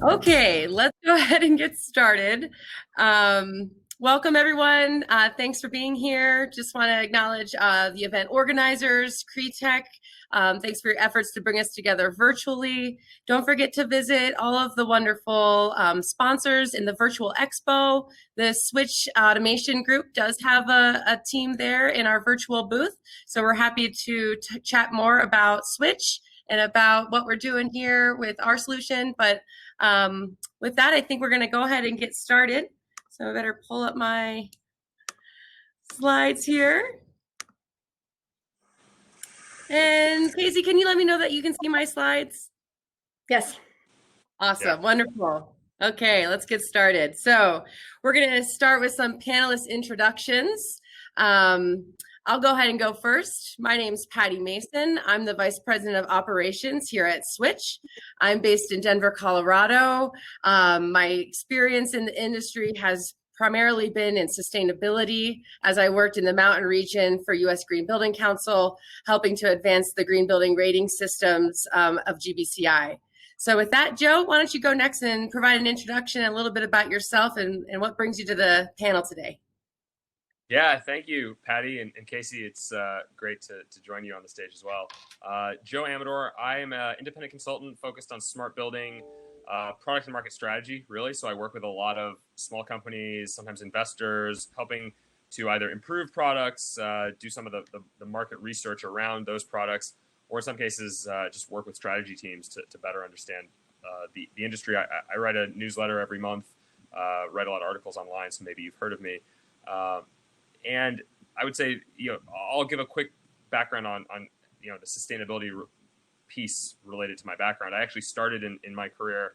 Okay, let's go ahead and get started. Welcome, everyone. Thanks for being here. Just want to acknowledge the event organizers, CREtech. Thanks for your efforts to bring us together virtually. Don't forget to visit all of the wonderful sponsors in the virtual expo. The Switch Automation Group does have a team there in our virtual booth, so we're happy to chat more about Switch and about what we're doing here with our solution. But with that, I think we're going to go ahead and get started. So I better pull up my slides here. And Casey, can you let me know that you can see my slides? Yes. Awesome. Yeah. Wonderful. Okay, let's get started. So we're going to start with some panelist introductions. I'll go ahead and go first. My name's Patty Mason. I'm the Vice President of Operations here at Switch. I'm based in Denver, Colorado. My experience in the industry has primarily been in sustainability, as I worked in the mountain region for U.S. Green Building Council, helping to advance the green building rating systems of GBCI. So with that, Joe, why don't you go next and provide an introduction, a little bit about yourself and what brings you to the panel today. Yeah, thank you, Patty and Casey. It's great to join you on the stage as well. Joe Amador, I am an independent consultant focused on smart building, product and market strategy, really. So I work with a lot of small companies, sometimes investors, helping to either improve products, do some of the market research around those products, or in some cases, just work with strategy teams to better understand the industry. I write a newsletter every month, write a lot of articles online, so maybe you've heard of me. And I would say, I'll give a quick background on the sustainability piece related to my background. I actually started in my career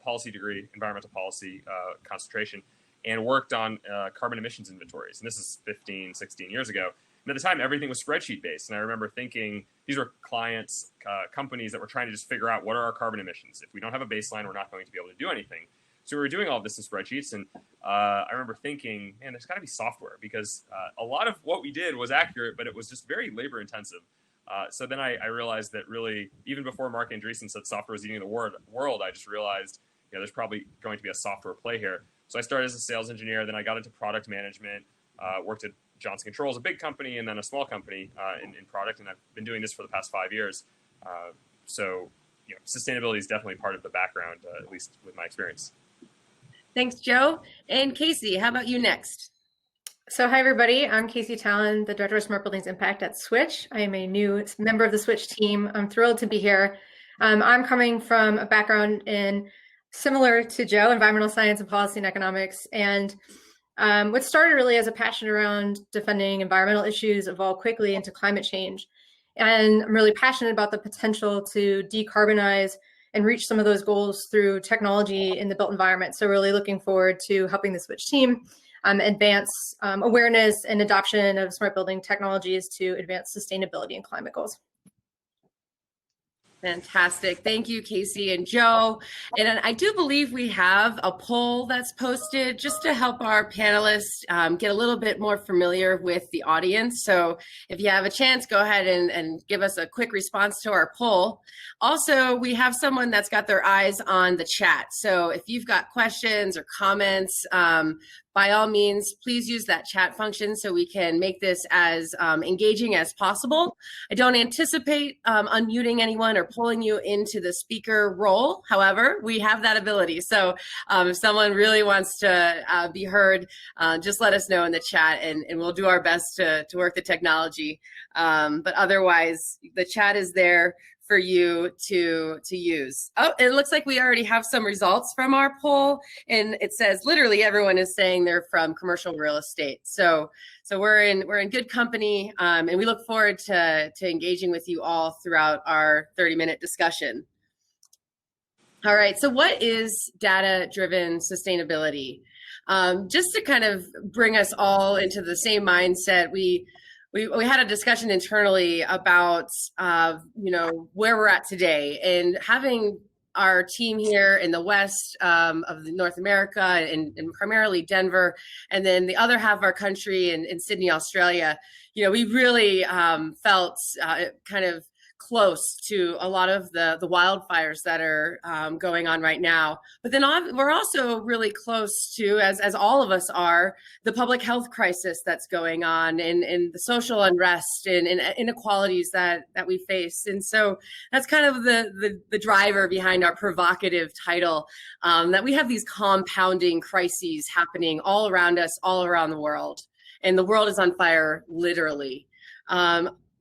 policy degree, environmental policy concentration, and worked on carbon emissions inventories. And this is 15, 16 years ago. And at the time, everything was spreadsheet based. And I remember thinking these were clients, companies that were trying to just figure out what are our carbon emissions. If we don't have a baseline, we're not going to be able to do anything. So we were doing all of this in spreadsheets, and I remember thinking, man, there's got to be software, because a lot of what we did was accurate, but it was just very labor intensive. So then I realized that really, even before Mark Andreessen said software was eating the world, I just realized there's probably going to be a software play here. So I started as a sales engineer, then I got into product management, worked at Johnson Controls, a big company, and then a small company in product, and I've been doing this for the past 5 years. So sustainability is definitely part of the background, at least with my experience. Thanks, Joe. And Casey, how about you next? So hi, everybody. I'm Casey Talon, the Director of Smart Buildings Impact at Switch. I am a new member of the Switch team. I'm thrilled to be here. I'm coming from a background in, similar to Joe, environmental science and policy and economics. And what started really as a passion around defending environmental issues evolved quickly into climate change. And I'm really passionate about the potential to decarbonize and reach some of those goals through technology in the built environment. So really looking forward to helping the Switch team advance awareness and adoption of smart building technologies to advance sustainability and climate goals. Fantastic. Thank you, Casey and Joe. And I do believe we have a poll that's posted just to help our panelists get a little bit more familiar with the audience. So if you have a chance, go ahead and give us a quick response to our poll. Also, we have someone that's got their eyes on the chat. So if you've got questions or comments, by all means, please use that chat function so we can make this as engaging as possible. I don't anticipate unmuting anyone or pulling you into the speaker role. However, we have that ability. So if someone really wants to be heard, just let us know in the chat, and we'll do our best to work the technology. But otherwise, the chat is there for you to use. Oh, it looks like we already have some results from our poll, and it says literally everyone is saying they're from commercial real estate. So we're in good company, and we look forward to engaging with you all throughout our 30-minute discussion. All right, so what is data-driven sustainability? Just to kind of bring us all into the same mindset, we had a discussion internally about where we're at today, and having our team here in the west of North America and primarily Denver, and then the other half of our country in Sydney, Australia. We really felt kind of close to a lot of the wildfires that are going on right now. But then we're also really close to, as all of us are, the public health crisis that's going on, and the social unrest and inequalities that we face. And so that's kind of the driver behind our provocative title, that we have these compounding crises happening all around us, all around the world. And the world is on fire, literally.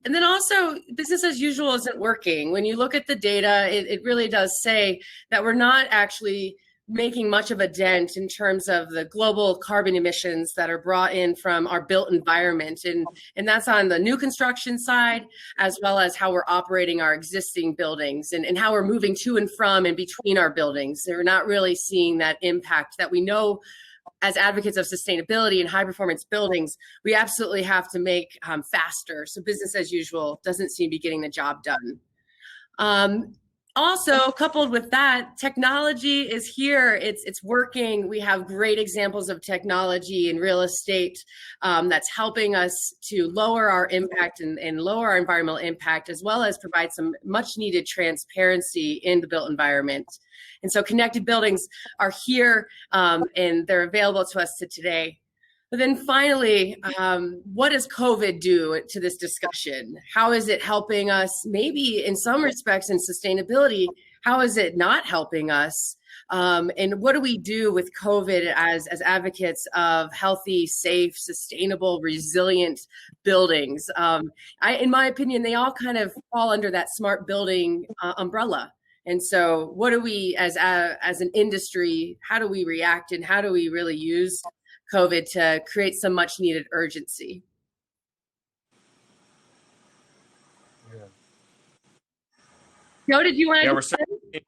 And then also, business as usual isn't working. When you look at the data, it really does say that we're not actually making much of a dent in terms of the global carbon emissions that are brought in from our built environment. And that's on the new construction side, as well as how we're operating our existing buildings and how we're moving to and from and between our buildings. We're not really seeing that impact that we know. As advocates of sustainability and high performance buildings, we absolutely have to make faster. So business as usual doesn't seem to be getting the job done. Also, coupled with that, technology is here. It's working. We have great examples of technology in real estate that's helping us to lower our impact and lower our environmental impact, as well as provide some much needed transparency in the built environment. And so connected buildings are here, and they're available to us today. But then finally, what does COVID do to this discussion? How is it helping us? Maybe in some respects in sustainability, how is it not helping us? And what do we do with COVID as advocates of healthy, safe, sustainable, resilient buildings? In my opinion, they all kind of fall under that smart building umbrella. And so what do we, as an industry, how do we react, and how do we really use COVID to create some much needed urgency? Joe, did you want to?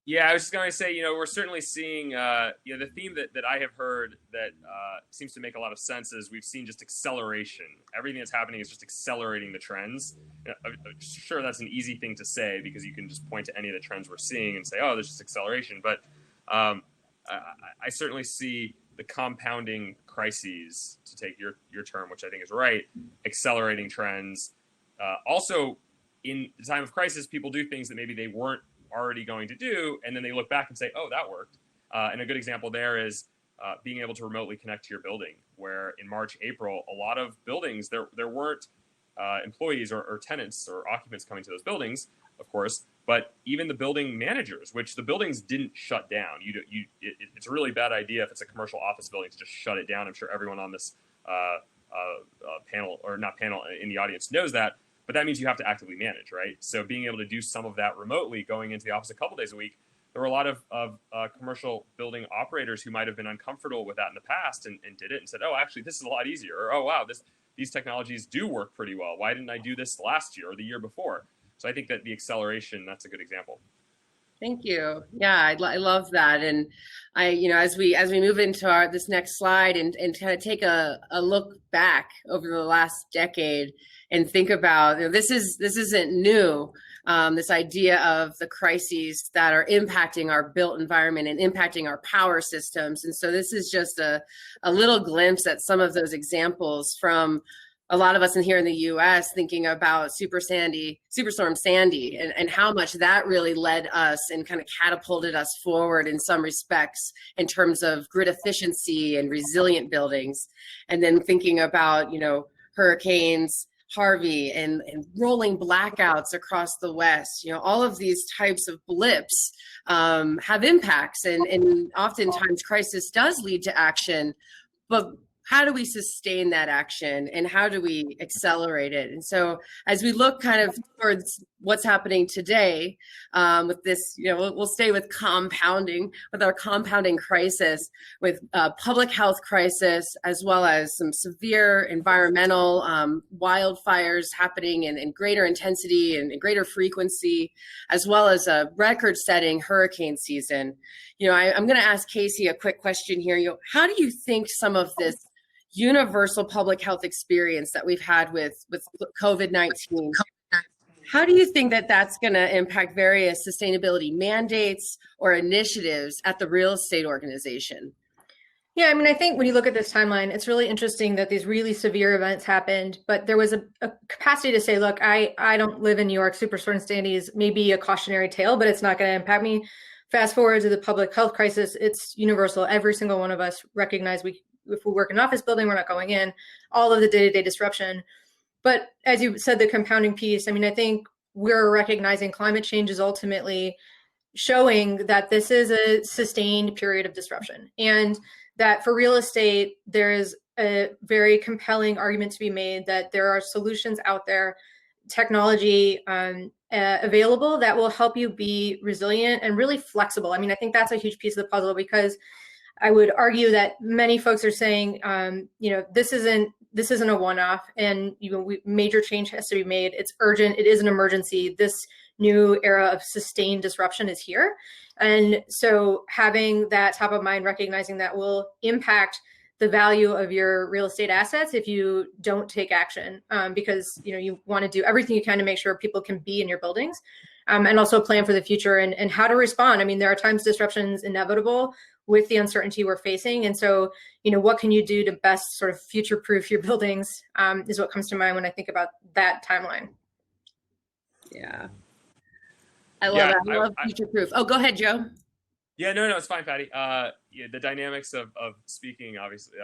Yeah, I was just going to say, we're certainly seeing, the theme that I have heard that seems to make a lot of sense is we've seen just acceleration. Everything that's happening is just accelerating the trends. Sure, that's an easy thing to say because you can just point to any of the trends we're seeing and say, oh, there's just acceleration. But I certainly see the compounding crises, to take your term, which I think is right, accelerating trends. Also, in the time of crisis, people do things that maybe they weren't already going to do, and then they look back and say, oh, that worked. And a good example there is being able to remotely connect to your building, where in March, April, a lot of buildings, there weren't employees or tenants or occupants coming to those buildings, of course, but even the building managers, which the buildings didn't shut down. It's a really bad idea if it's a commercial office building to just shut it down. I'm sure everyone on this panel, or not panel, in the audience knows that. But that means you have to actively manage, right? So being able to do some of that remotely, going into the office a couple days a week, there were a lot of commercial building operators who might have been uncomfortable with that in the past and did it and said, oh, actually, this is a lot easier. Or, oh, wow, these technologies do work pretty well. Why didn't I do this last year or the year before? So I think that the acceleration, that's a good example. Thank you. Yeah, I love that. And as we move into this next slide and kind of take a look back over the last decade and think about, this isn't new. This idea of the crises that are impacting our built environment and impacting our power systems. And so this is just a little glimpse at some of those examples from a lot of us in here in the US thinking about Superstorm Sandy and how much that really led us and kind of catapulted us forward in some respects in terms of grid efficiency and resilient buildings. And then thinking about, hurricanes Harvey and rolling blackouts across the West, all of these types of blips have impacts, and oftentimes crisis does lead to action, but how do we sustain that action and how do we accelerate it? And so as we look kind of towards what's happening today with this, we'll stay with our compounding crisis, with public health crisis, as well as some severe environmental wildfires happening in greater intensity and greater frequency, as well as a record-setting hurricane season. I'm going to ask Casey a quick question here. How do you think some of this universal public health experience that we've had with COVID-19, how do you think that that's going to impact various sustainability mandates or initiatives at the real estate organization? Yeah, I mean, I think when you look at this timeline, it's really interesting that these really severe events happened, but there was a capacity to say, look, I don't live in New York. Superstorm Sandy is maybe a cautionary tale, but it's not going to impact me. Fast forward to the public health crisis, it's universal. Every single one of us recognize if we work in an office building, we're not going in, all of the day-to-day disruption. But as you said, the compounding piece, I mean, I think we're recognizing climate change is ultimately showing that this is a sustained period of disruption, and that for real estate, there is a very compelling argument to be made that there are solutions out there, technology available that will help you be resilient and really flexible. I mean, I think that's a huge piece of the puzzle, because I would argue that many folks are saying, this isn't a one-off, and major change has to be made. It's urgent. It is an emergency. This new era of sustained disruption is here. And so having that top of mind, recognizing that will impact the value of your real estate assets if you don't take action, because you want to do everything you can to make sure people can be in your buildings, and also plan for the future and how to respond. I mean, there are times disruption is inevitable with the uncertainty we're facing. And so, what can you do to best sort of future-proof your buildings, is what comes to mind when I think about that timeline. Yeah. I love it. I love future-proof. Oh, go ahead, Joe. Yeah, no, it's fine, Patty. The dynamics of speaking, obviously,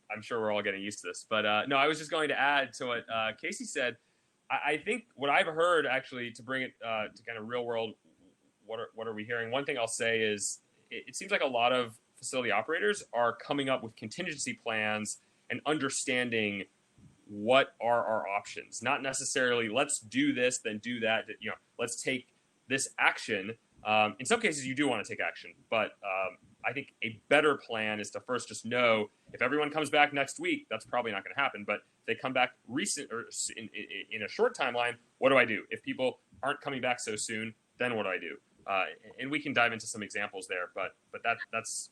I'm sure we're all getting used to this. But no, I was just going to add to what Casey said. I think what I've heard, actually, to bring it to kind of real world, what are we hearing? One thing I'll say is it seems like a lot of facility operators are coming up with contingency plans and understanding what are our options. Not necessarily let's do this, then do that. Let's take this action. In some cases, you do want to take action, but I think a better plan is to first just know if everyone comes back next week, that's probably not going to happen. But if they come back in a short timeline, what do I do? If people aren't coming back so soon, then what do I do? And we can dive into some examples there, but that's.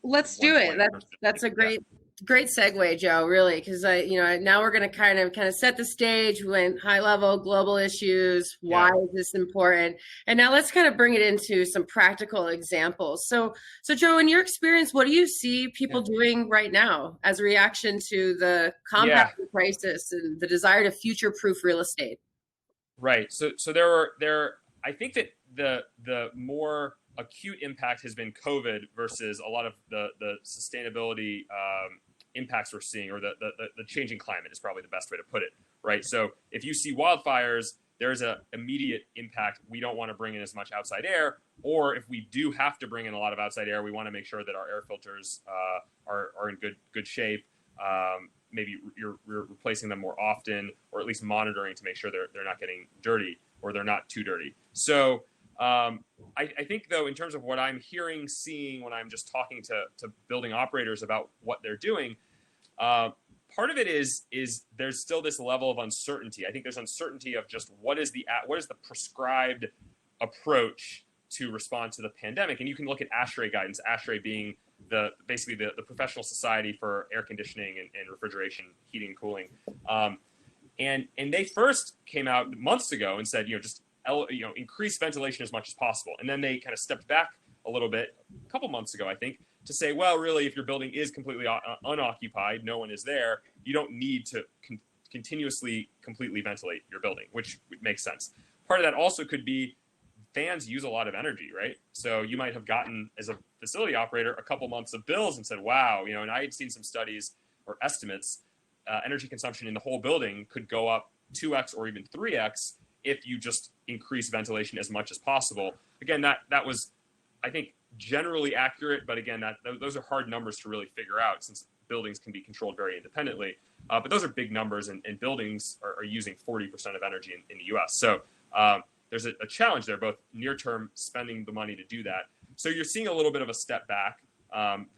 Let's do it. That's a great segue, Joe, really, because now we're going to kind of set the stage. We went high level, global issues. Why is this important? And now let's kind of bring it into some practical examples. So Joe, in your experience, what do you see people doing right now as a reaction to the compounding crisis and the desire to future-proof real estate? Right. So I think that the more acute impact has been COVID versus a lot of the sustainability impacts we're seeing, or the changing climate is probably the best way to put it, right? So if you see wildfires, there's an immediate impact. We don't want to bring in as much outside air, or if we do have to bring in a lot of outside air, we want to make sure that our air filters are in good shape. Maybe you're replacing them more often, or at least monitoring to make sure they're not getting dirty, or they're not too dirty. So I think, though, in terms of what I'm hearing, seeing when I'm just talking to building operators about what they're doing, part of it is there's still this level of uncertainty. I think there's uncertainty of just what is the prescribed approach to respond to the pandemic. And you can look at ASHRAE guidance, ASHRAE being basically the professional society for air conditioning and refrigeration, heating and cooling. And they first came out months ago and said, just increase ventilation as much as possible. And then they kind of stepped back a little bit a couple months ago, I think, to say, well, really, if your building is completely unoccupied, no one is there, you don't need to continuously completely ventilate your building, which makes sense. Part of that also could be fans use a lot of energy, right? So you might have gotten, as a facility operator, a couple months of bills and said, wow, and I had seen some studies or estimates, energy consumption in the whole building could go up 2x or even 3x if you just increase ventilation as much as possible. Again, that was, I think, generally accurate, but again, those are hard numbers to really figure out, since buildings can be controlled very independently. But those are big numbers, and buildings are using 40% of energy in the U.S. So there's a challenge there, both near-term spending the money to do that. So you're seeing a little bit of a step back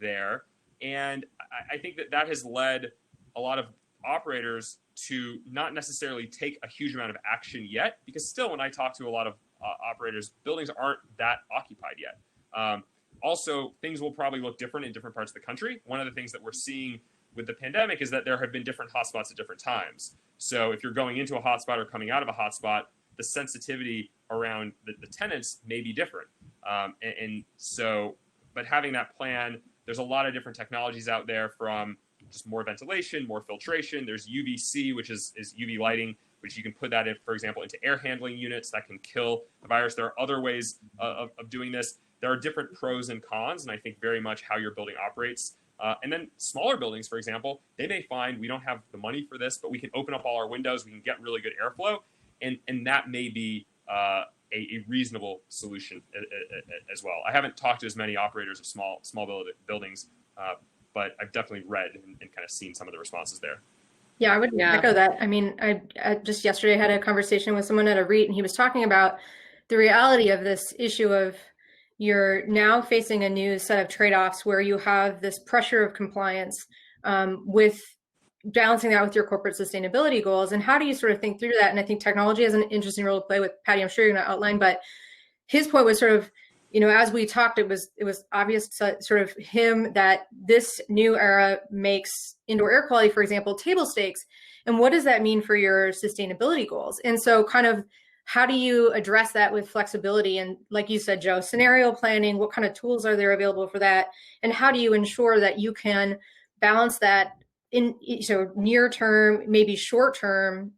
there. And I think that has led a lot of operators to not necessarily take a huge amount of action yet, because still, when I talk to a lot of operators, buildings aren't that occupied yet. Also, things will probably look different in different parts of the country. One of the things that we're seeing with the pandemic is that there have been different hotspots at different times. So if you're going into a hotspot or coming out of a hotspot, the sensitivity around the tenants may be different. But but having that plan, there's a lot of different technologies out there, from just more ventilation, more filtration. There's UVC, which is UV lighting, which you can put that in, for example, into air handling units that can kill the virus. There are other ways of doing this. There are different pros and cons, and I think very much how your building operates. And then smaller buildings, for example, they may find we don't have the money for this, but we can open up all our windows, we can get really good airflow, and that may be a reasonable solution as well. I haven't talked to as many operators of small buildings, but I've definitely read and kind of seen some of the responses there. Yeah, I would echo that. I mean, I just yesterday had a conversation with someone at a REIT, and he was talking about the reality of this issue of you're now facing a new set of trade-offs where you have this pressure of compliance with balancing that with your corporate sustainability goals. And how do you sort of think through that? And I think technology has an interesting role to play with. Patty, I'm sure you're going to outline, but his point was sort of, you know, as we talked, it was obvious to sort of him that this new era makes indoor air quality, for example, table stakes. And what does that mean for your sustainability goals? And so kind of how do you address that with flexibility? And like you said, Joe, scenario planning, what kind of tools are there available for that? And how do you ensure that you can balance that in near term, maybe short term,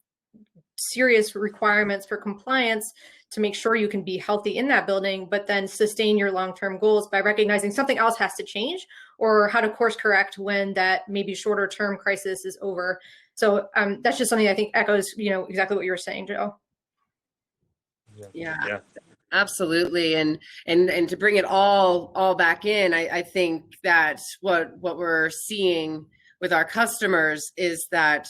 serious requirements for compliance to make sure you can be healthy in that building, but then sustain your long-term goals by recognizing something else has to change, or how to course correct when that maybe shorter term crisis is over. So that's just something I think echoes, you know, exactly what you were saying, Joe. Yeah. Absolutely. And to bring it all back in, I think that what we're seeing with our customers is that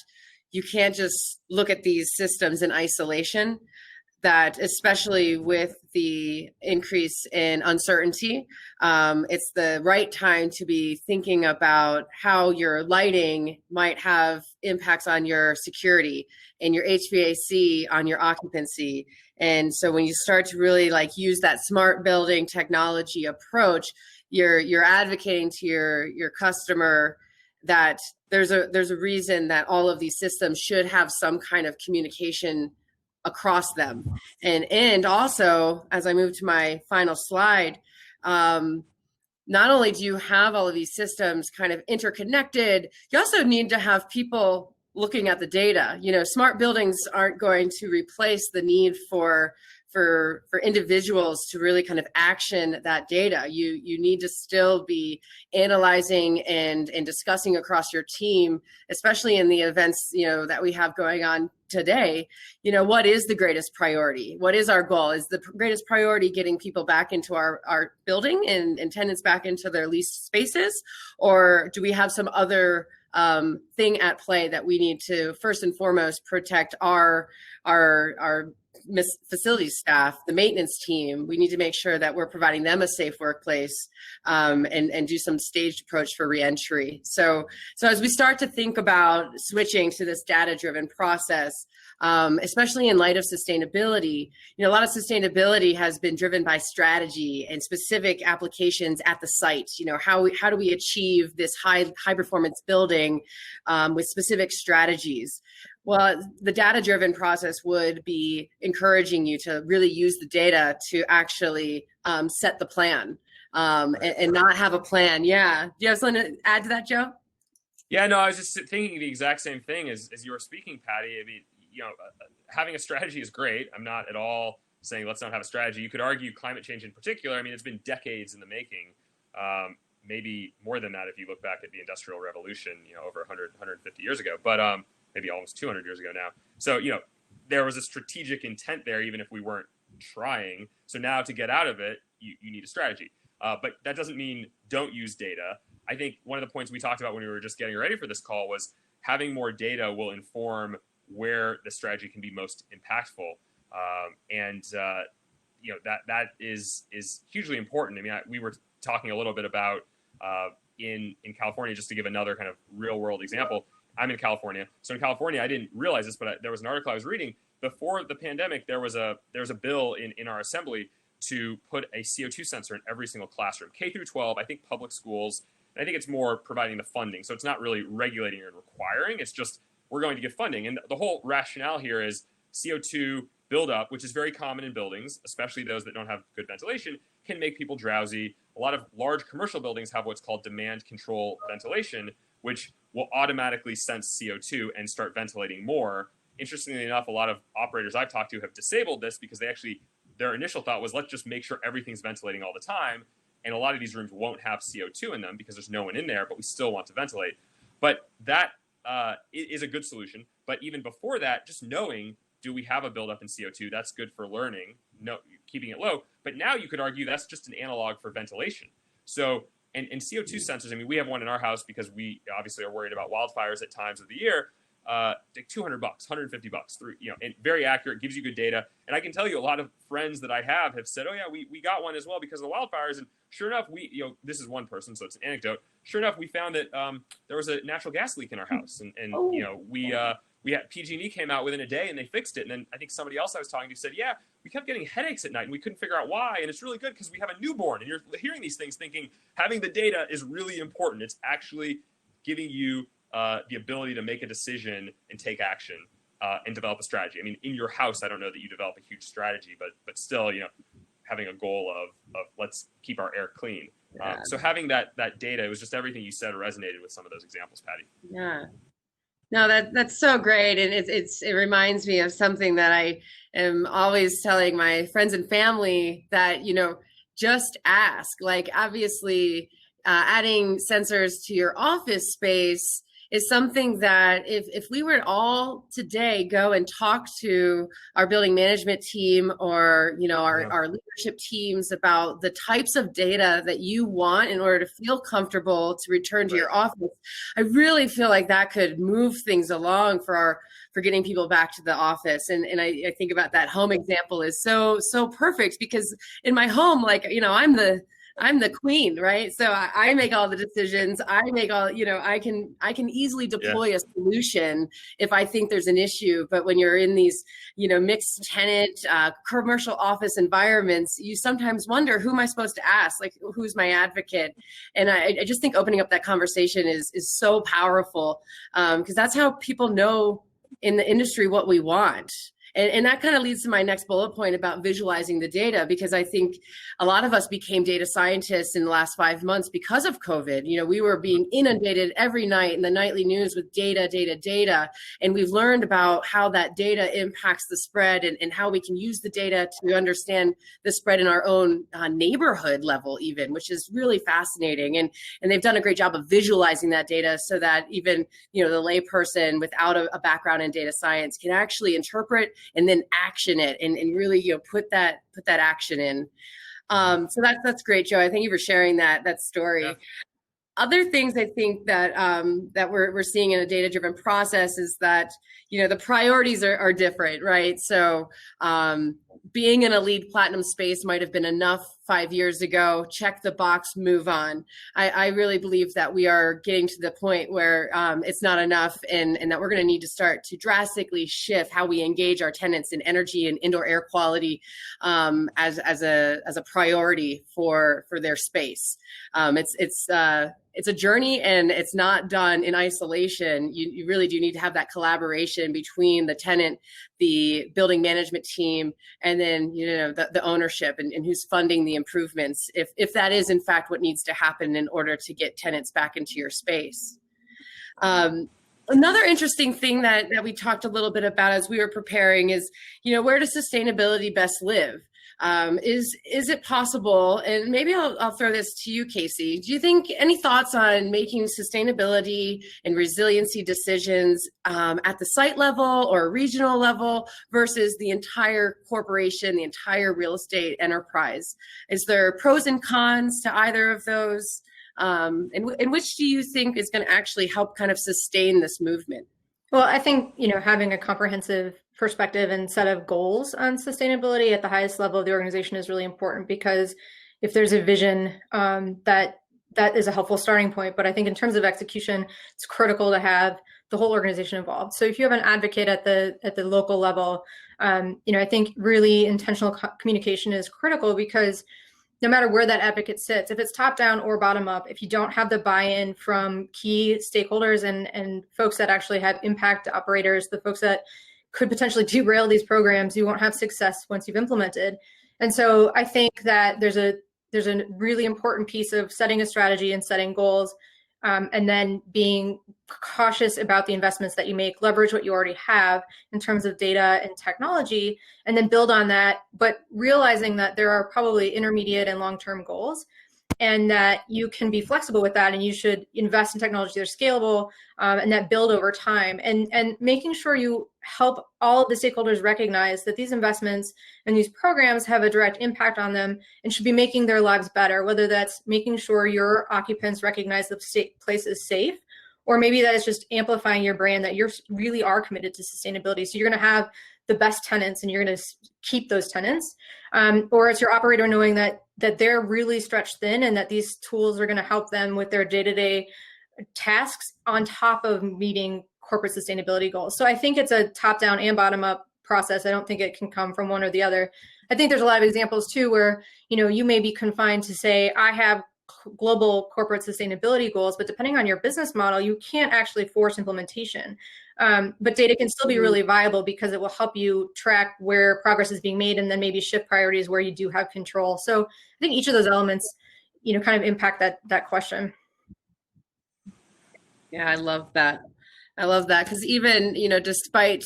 you can't just look at these systems in isolation, that especially with the increase in uncertainty, it's the right time to be thinking about how your lighting might have impacts on your security and your HVAC on your occupancy. And so when you start to really like use that smart building technology approach, you're advocating to your customer that there's a reason that all of these systems should have some kind of communication across them. And also, as I move to my final slide, not only do you have all of these systems kind of interconnected, you also need to have people looking at the data. You know, smart buildings aren't going to replace the need for individuals to really kind of action that data. You need to still be analyzing and discussing across your team, especially in the events, you know, that we have going on today. You know, what is the greatest priority? What is our goal? Is the greatest priority getting people back into our building and tenants back into their leased spaces? Or do we have some other thing at play that we need to first and foremost protect our facilities staff, the maintenance team? We need to make sure that we're providing them a safe workplace, and do some staged approach for reentry. So as we start to think about switching to this data-driven process, especially in light of sustainability, you know, a lot of sustainability has been driven by strategy and specific applications at the site. You know, how do we achieve this high performance building with specific strategies? Well, the data-driven process would be encouraging you to really use the data to actually set the plan, and not have a plan. Yeah. Do you have something to add to that, Joe? Yeah, no, I was just thinking the exact same thing as you were speaking, Patty. I mean, you know, having a strategy is great. I'm not at all saying let's not have a strategy. You could argue climate change in particular. I mean, it's been decades in the making, maybe more than that if you look back at the Industrial Revolution, you know, over 100, 150 years ago. But maybe almost 200 years ago now. So, you know, there was a strategic intent there, even if we weren't trying. So now to get out of it, you need a strategy. But that doesn't mean don't use data. I think one of the points we talked about when we were just getting ready for this call was having more data will inform where the strategy can be most impactful. You know, that is hugely important. I mean, we were talking a little bit about in California, just to give another kind of real world example. I'm in California. So in California, I didn't realize this, but there was an article I was reading. Before the pandemic, there was a bill in our assembly to put a CO2 sensor in every single classroom, K through 12, I think public schools. I think it's more providing the funding. So it's not really regulating or requiring. It's just we're going to give funding. And the whole rationale here is CO2 buildup, which is very common in buildings, especially those that don't have good ventilation, can make people drowsy. A lot of large commercial buildings have what's called demand control ventilation, which will automatically sense CO2 and start ventilating more. Interestingly enough, a lot of operators I've talked to have disabled this because their initial thought was, let's just make sure everything's ventilating all the time. And a lot of these rooms won't have CO2 in them because there's no one in there, but we still want to ventilate. But that is a good solution. But even before that, just knowing, do we have a buildup in CO2? That's good for learning, keeping it low. But now you could argue that's just an analog for ventilation. So, and CO2 sensors, I mean, we have one in our house because we obviously are worried about wildfires at times of the year. Like $200, $150, and very accurate, gives you good data. And I can tell you, a lot of friends that I have said, oh yeah, we got one as well because of the wildfires. And sure enough, this is one person, so it's an anecdote. Sure enough, we found that there was a natural gas leak in our house, and we had PG&E came out within a day and they fixed it. And then I think somebody else I was talking to said, yeah, we kept getting headaches at night and we couldn't figure out why. And it's really good because we have a newborn, and you're hearing these things thinking having the data is really important. It's actually giving you the ability to make a decision and take action and develop a strategy. I mean, in your house, I don't know that you develop a huge strategy, but still, having a goal of let's keep our air clean. Yeah. So having that data, it was just everything you said resonated with some of those examples, Patty. Yeah. No, that's so great. And it reminds me of something that I am always telling my friends and family that, just ask. Like, obviously, adding sensors to your office space is something that if we were all today go and talk to our building management team or our leadership teams about the types of data that you want in order to feel comfortable to return to your office, I really feel like that could move things along for getting people back to the office. And I think about that home example is so perfect because in my home, I'm the queen, right? So I make all the decisions. I make all, I can easily deploy a solution if I think there's an issue. But when you're in these, mixed tenant, commercial office environments, you sometimes wonder, who am I supposed to ask? Like, who's my advocate? And I just think opening up that conversation is so powerful because that's how people know in the industry what we want. And that kind of leads to my next bullet point about visualizing the data, because I think a lot of us became data scientists in the last 5 months because of COVID. We were being inundated every night in the nightly news with data. And we've learned about how that data impacts the spread and how we can use the data to understand the spread in our own neighborhood level even, which is really fascinating. And they've done a great job of visualizing that data so that even, the layperson without a background in data science can actually interpret and then action it and really put that action in. So that's great, Joe. I thank you for sharing that story. Yeah. Other things I think that that we're seeing in a data-driven process is that the priorities are different, right? So being in a LEED Platinum space might have been enough 5 years ago. Check the box, move on. I really believe that we are getting to the point where it's not enough, and that we're going to need to start to drastically shift how we engage our tenants in energy and indoor air quality as a priority for their space. It's a journey, and it's not done in isolation. You really do need to have that collaboration between the tenant, the building management team, and then the ownership and who's funding the improvements, if that is in fact what needs to happen in order to get tenants back into your space. Another interesting thing that we talked a little bit about as we were preparing is, where does sustainability best live? Is it possible, and maybe I'll throw this to you, Casey, do you think any thoughts on making sustainability and resiliency decisions at the site level or regional level versus the entire corporation, the entire real estate enterprise? Is there pros and cons to either of those? And which do you think is going to actually help kind of sustain this movement? Well, I think, having a comprehensive perspective and set of goals on sustainability at the highest level of the organization is really important, because if there's a vision, that is a helpful starting point. But I think in terms of execution, it's critical to have the whole organization involved. So if you have an advocate at the local level, I think really intentional communication is critical, because no matter where that advocate sits, if it's top down or bottom up, if you don't have the buy-in from key stakeholders and folks that actually have impact operators, the folks that could potentially derail these programs. You won't have success once you've implemented. And so I think that there's a really important piece of setting a strategy and setting goals, and then being cautious about the investments that you make, leverage what you already have in terms of data and technology, and then build on that, but realizing that there are probably intermediate and long-term goals, and that you can be flexible with that, and you should invest in technology that are scalable, and that build over time, and making sure you help all of the stakeholders recognize that these investments and these programs have a direct impact on them and should be making their lives better, whether that's making sure your occupants recognize the place is safe, or maybe that is just amplifying your brand that you really are committed to sustainability. So you're going to have the best tenants and you're going to keep those tenants, or it's your operator knowing that they're really stretched thin and that these tools are going to help them with their day-to-day tasks on top of meeting corporate sustainability goals. So I think it's a top-down and bottom-up process. I don't think it can come from one or the other. I think there's a lot of examples too where, you may be confined to say, I have global corporate sustainability goals, but depending on your business model, you can't actually force implementation. But data can still be really viable because it will help you track where progress is being made and then maybe shift priorities where you do have control. So I think each of those elements, kind of impact that question. Yeah, I love that. Because even, despite,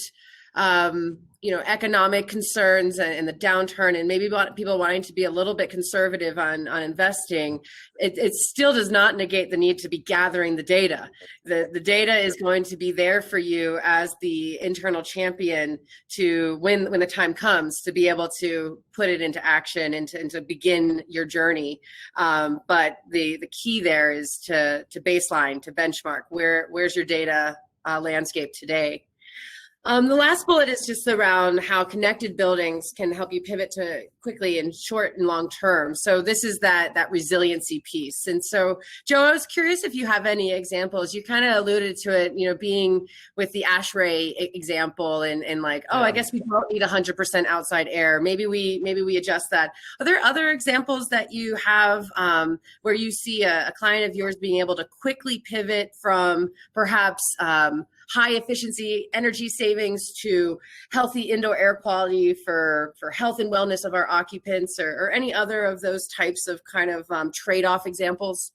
economic concerns and the downturn and maybe people wanting to be a little bit conservative on investing, it still does not negate the need to be gathering the data. The data is going to be there for you as the internal champion to when the time comes to be able to put it into action and to begin your journey. But the key there is to baseline, to benchmark. Where's your data landscape today? The last bullet is just around how connected buildings can help you pivot to quickly in short and long term. So this is that resiliency piece. And so, Joe, I was curious if you have any examples. You kind of alluded to it, being with the ASHRAE example and like, I guess we don't need 100% outside air. Maybe we adjust that. Are there other examples that you have where you see a client of yours being able to quickly pivot from perhaps high efficiency energy savings to healthy indoor air quality for health and wellness of our occupants, or any other of those types of kind of trade-off examples?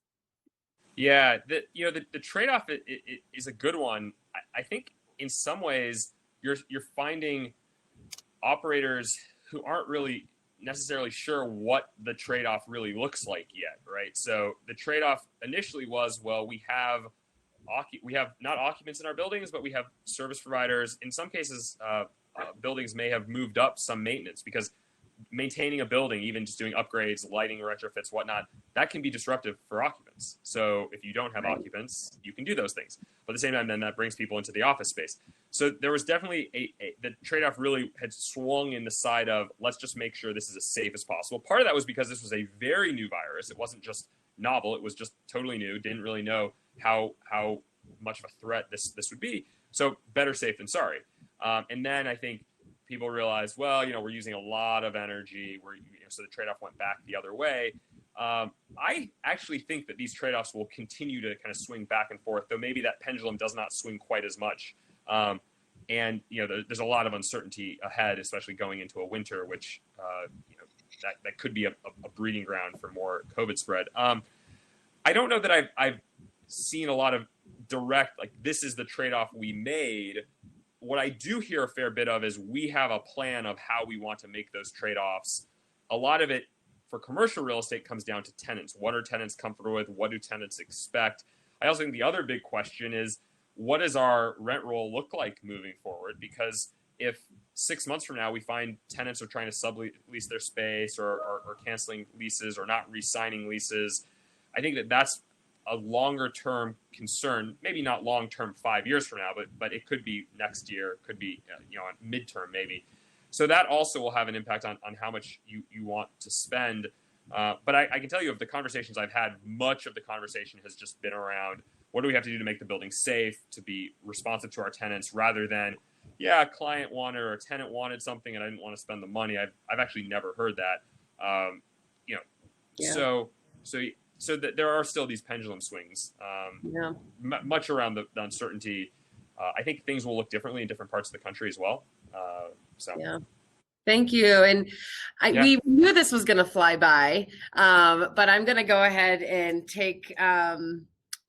Yeah, the trade-off is a good one. I think in some ways you're finding operators who aren't really necessarily sure what the trade-off really looks like yet, right? So the trade-off initially was, well, we have not occupants in our buildings, but we have service providers. In some cases, buildings may have moved up some maintenance because maintaining a building, even just doing upgrades, lighting, retrofits, whatnot, that can be disruptive for occupants. So if you don't have occupants, you can do those things. But at the same time, then that brings people into the office space. So there was definitely the trade-off really had swung in the side of, let's just make sure this is as safe as possible. Part of that was because this was a very new virus. It wasn't just novel. It was just totally new. Didn't really know how much of a threat this would be. So better safe than sorry. And then I think people realized, well, we're using a lot of energy. So the trade-off went back the other way. I actually think that these trade-offs will continue to kind of swing back and forth, though maybe that pendulum does not swing quite as much. And there's a lot of uncertainty ahead, especially going into a winter, which that could be a breeding ground for more COVID spread. I don't know that I've seen a lot of direct, like, this is the trade-off we made. What I do hear a fair bit of is we have a plan of how we want to make those trade-offs. A lot of it for commercial real estate comes down to tenants. What are tenants comfortable with? What do tenants expect? I also think the other big question is, what does our rent roll look like moving forward? Because if 6 months from now we find tenants are trying to sublease their space or canceling leases or not re-signing leases, I think that's a longer term concern, maybe not long term 5 years from now, but it could be next year, could be on midterm maybe. So that also will have an impact on how much you want to spend. But I can tell you, of the conversations I've had, much of the conversation has just been around, what do we have to do to make the building safe, to be responsive to our tenants, rather than, a client wanted or a tenant wanted something and I didn't want to spend the money. I've actually never heard that. So that there are still these pendulum swings, much around the uncertainty. I think things will look differently in different parts of the country as well. Yeah. Thank you. And we knew this was going to fly by, but I'm going to go ahead and take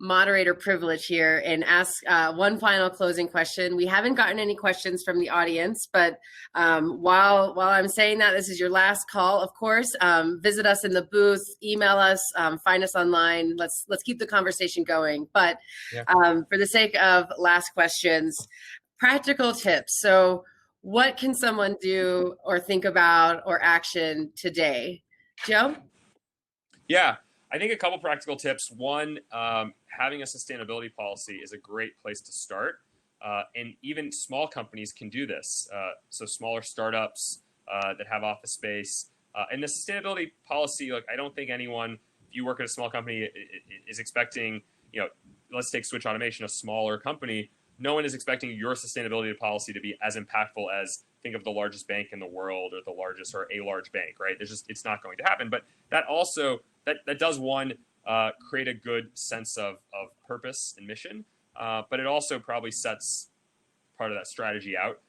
moderator privilege here and ask one final closing question. We haven't gotten any questions from the audience, but while I'm saying that, this is your last call, of course. Visit us in the booth, email us, find us online. Let's keep the conversation going. But for the sake of last questions, practical tips. So what can someone do or think about or action today? Joe? Yeah, I think a couple practical tips. One, having a sustainability policy is a great place to start. And even small companies can do this. So smaller startups that have office space. And the sustainability policy, like I don't think anyone, if you work at a small company, is expecting, let's take Switch Automation, a smaller company. No one is expecting your sustainability policy to be as impactful as think of the largest bank in the world or the largest or a large bank, right? It's not going to happen. But that also, that does one, create a good sense of purpose and mission, but it also probably sets part of that strategy out.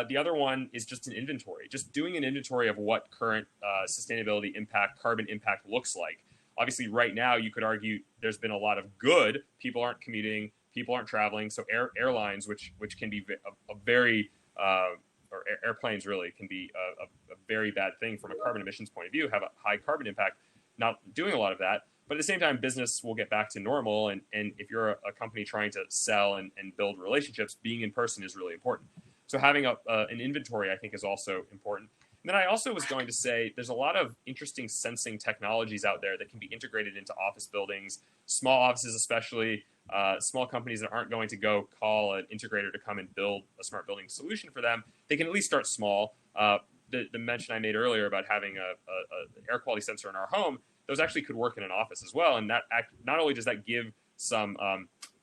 The other one is just an inventory, just doing an inventory of what current sustainability impact, carbon impact looks like. Obviously, right now, you could argue there's been a lot of good. People aren't commuting. People aren't traveling, so airlines, which can be a very, or airplanes really can be a very bad thing from a carbon emissions point of view, have a high carbon impact, not doing a lot of that. But at the same time, business will get back to normal, and if you're a company trying to sell and build relationships, being in person is really important. So having an inventory, I think, is also important. And then I also was going to say there's a lot of interesting sensing technologies out there that can be integrated into office buildings, small offices especially, small companies that aren't going to go call an integrator to come and build a smart building solution for them. They can at least start small. The mention I made earlier about having an air quality sensor in our home, those actually could work in an office as well. And that not only does that give some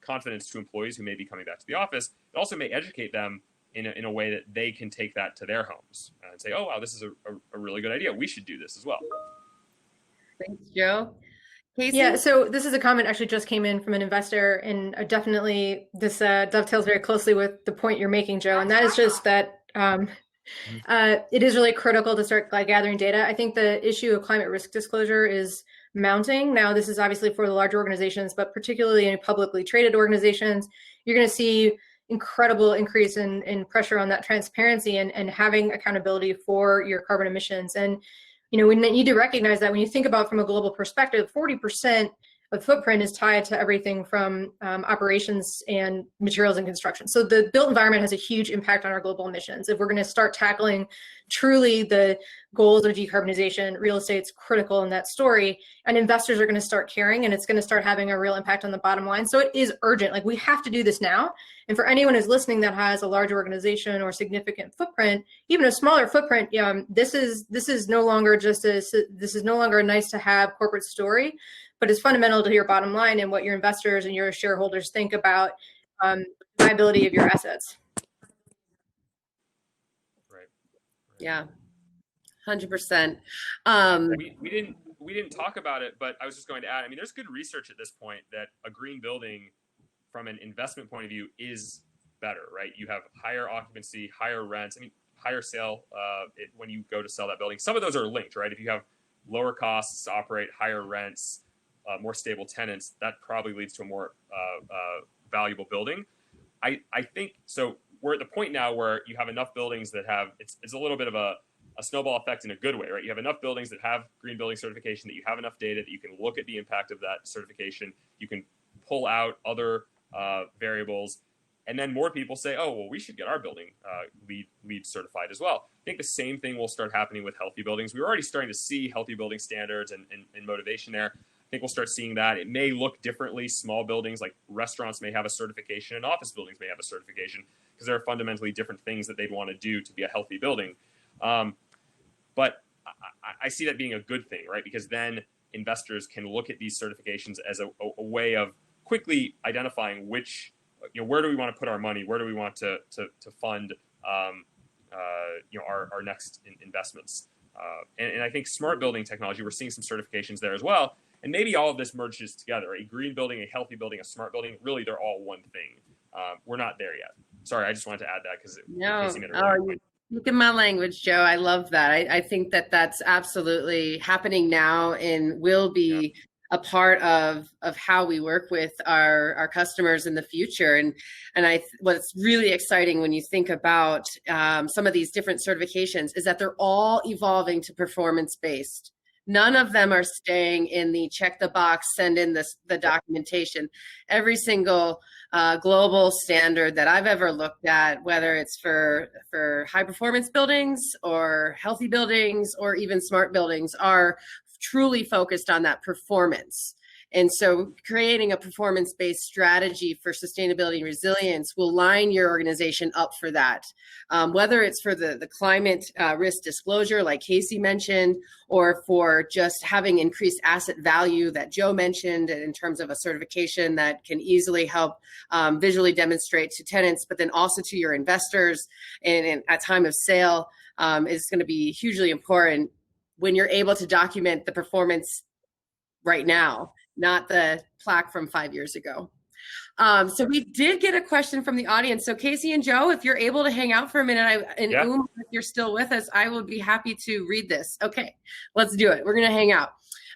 confidence to employees who may be coming back to the office, it also may educate them in a way that they can take that to their homes and say, oh, wow, this is a really good idea. We should do this as well. Thanks, Joe. Casey? Yeah, so this is a comment actually just came in from an investor, and definitely this dovetails very closely with the point you're making, Joe, and that is just that it is really critical to start gathering data. I think the issue of climate risk disclosure is mounting. Now, this is obviously for the larger organizations, but particularly in publicly traded organizations, you're going to see incredible increase in pressure on that transparency and having accountability for your carbon emissions. And we need to recognize that when you think about from a global perspective, 40% of the footprint is tied to everything from operations and materials and construction. So the built environment has a huge impact on our global emissions. If we're going to start tackling truly the goals of decarbonization, real estate's critical in that story, and investors are going to start caring, and it's going to start having a real impact on the bottom line. So it is urgent. We have to do this now. And for anyone who's listening that has a large organization or significant footprint, even a smaller footprint, this is no longer a nice to have corporate story, but it's fundamental to your bottom line and what your investors and your shareholders think about the viability of your assets. Right. Yeah, 100%. We didn't talk about it, but I was just going to add, there's good research at this point that a green building from an investment point of view is better, right? You have higher occupancy, higher rents, higher sale when you go to sell that building. Some of those are linked, right? If you have lower costs to operate, higher rents, more stable tenants, that probably leads to a more valuable building. I think, so we're at the point now where you have enough buildings that have, it's a little bit of a snowball effect in a good way, right? You have enough buildings that have green building certification, that you have enough data that you can look at the impact of that certification. You can pull out other variables, and then more people say, oh, well, we should get our building LEED certified as well. I think the same thing will start happening with healthy buildings. We're already starting to see healthy building standards and motivation there. I think we'll start seeing that. It may look differently. Small buildings like restaurants may have a certification, and office buildings may have a certification, because there are fundamentally different things that they'd want to do to be a healthy building. But I see that being a good thing, right? Because then investors can look at these certifications as a way of quickly identifying which, where do we want to put our money? Where do we want to fund, our next investments? And I think smart building technology, we're seeing some certifications there as well. And maybe all of this merges together. A green building, a healthy building, a smart building, really they're all one thing. We're not there yet. Sorry, I just wanted to add that because No, Casey made a really good point. look at my language, Joe. I love that. I think that that's absolutely happening now and will be a part of how we work with our customers in the future. And what's really exciting when you think about some of these different certifications is that they're all evolving to performance-based. None of them are staying in the check the box, send in the documentation. Every single global standard that I've ever looked at, whether it's for high performance buildings or healthy buildings or even smart buildings, are truly focused on that performance. And so creating a performance-based strategy for sustainability and resilience will line your organization up for that. Whether it's for the climate risk disclosure, like Casey mentioned, or for just having increased asset value that Joe mentioned in terms of a certification that can easily help visually demonstrate to tenants, but then also to your investors and at time of sale is going to be hugely important when you're able to document the performance right now, not the plaque from 5 years ago. So we did get a question from the audience. So Casey and Joe, if you're able to hang out for a minute, Uma, if you're still with us, I would be happy to read this. Okay, let's do it. We're going to hang out.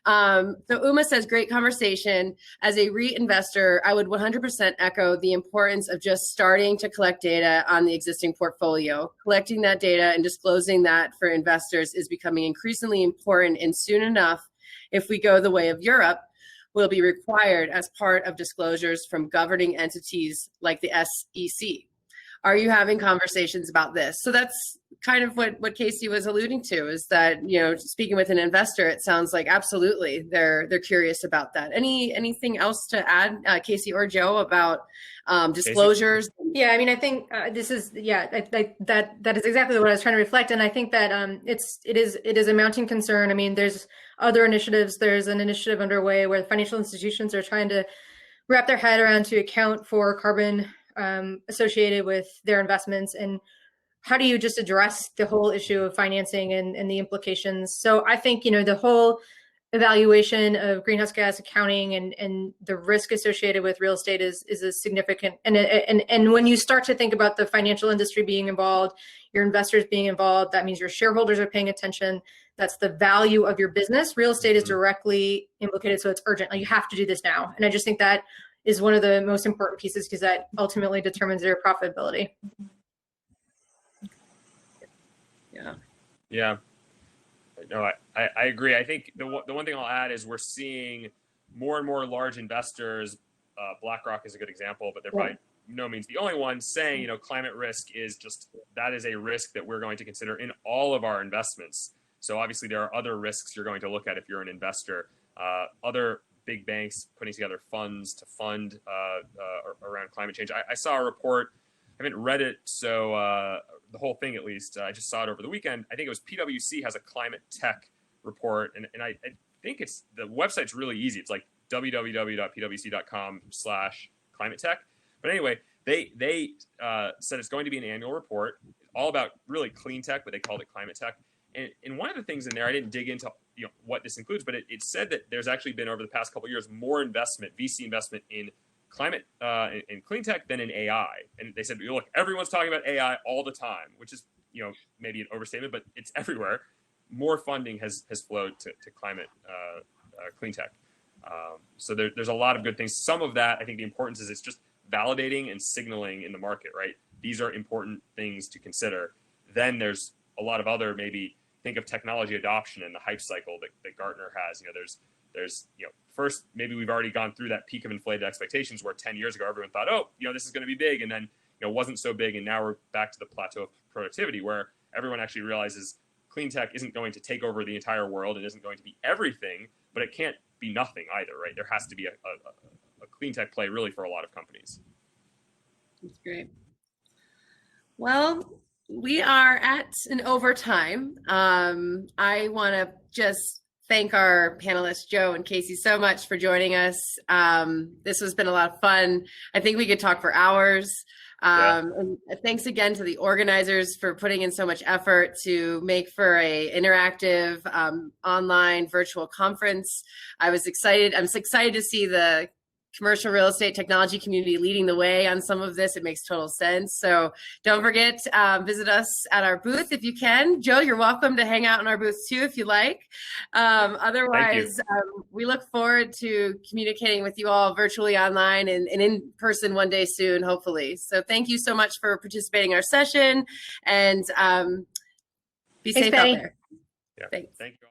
So Uma says, great conversation. As a REIT investor, I would 100% echo the importance of just starting to collect data on the existing portfolio. Collecting that data and disclosing that for investors is becoming increasingly important, and soon enough, if we go the way of Europe, will be required as part of disclosures from governing entities like the SEC. Are you having conversations about this? So that's kind of what Casey was alluding to, is that, speaking with an investor, it sounds like absolutely they're curious about that. Anything else to add, Casey or Joe, about disclosures? Yeah, I mean, I think that is exactly what I was trying to reflect, and I think that it is a mounting concern. I mean, there's other initiatives. There's an initiative underway where financial institutions are trying to wrap their head around to account for carbon associated with their investments, and how do you just address the whole issue of financing and the implications. So I think the whole evaluation of greenhouse gas accounting and the risk associated with real estate is a significant, and when you start to think about the financial industry being involved, your investors being involved, that means your shareholders are paying attention. That's the value of your business. Real estate is directly implicated, so it's urgent. Like, you have to do this now. And I just think that is one of the most important pieces, because that ultimately determines their profitability. Yeah. No, I agree. I think the one thing I'll add is we're seeing more and more large investors. BlackRock is a good example, but they're by no means the only one, saying, climate risk is that is a risk that we're going to consider in all of our investments. So obviously there are other risks you're going to look at if you're an investor. Other big banks putting together funds to fund around climate change. I saw a report. I haven't read it, so the whole thing at least. I just saw it over the weekend. I think it was PwC has a climate tech report, and I think the website's really easy. It's like www.pwc.com/climate-tech. But anyway, they said it's going to be an annual report, all about really clean tech, but they called it climate tech. And one of the things in there, I didn't dig into what this includes, but it said that there's actually been, over the past couple of years, more investment, VC investment in climate in clean tech than in AI. And they said, look, everyone's talking about AI all the time, which is maybe an overstatement, but it's everywhere. More funding has flowed to climate clean tech. So there's a lot of good things. Some of that, I think the importance is it's just validating and signaling in the market, right? These are important things to consider. Then there's a lot of other, maybe think of technology adoption and the hype cycle that Gartner has. There's first, maybe we've already gone through that peak of inflated expectations where 10 years ago everyone thought, this is going to be big, and then wasn't so big, and now we're back to the plateau of productivity where everyone actually realizes clean tech isn't going to take over the entire world and isn't going to be everything, but it can't be nothing either, right? There has to be a clean tech play really for a lot of companies. That's great. Well, we are at an overtime. I want to just thank our panelists, Joe and Casey, so much for joining us. This has been a lot of fun. I think we could talk for hours. And thanks again to the organizers for putting in so much effort to make for a interactive online virtual conference. I'm excited to see the commercial real estate technology community leading the way on some of this. It makes total sense. So don't forget, visit us at our booth if you can. Joe, you're welcome to hang out in our booth too if you like. Otherwise, we look forward to communicating with you all virtually, online, and in person one day soon, hopefully. So thank you so much for participating in our session, and be safe out there. Yeah. Thanks. Thank you.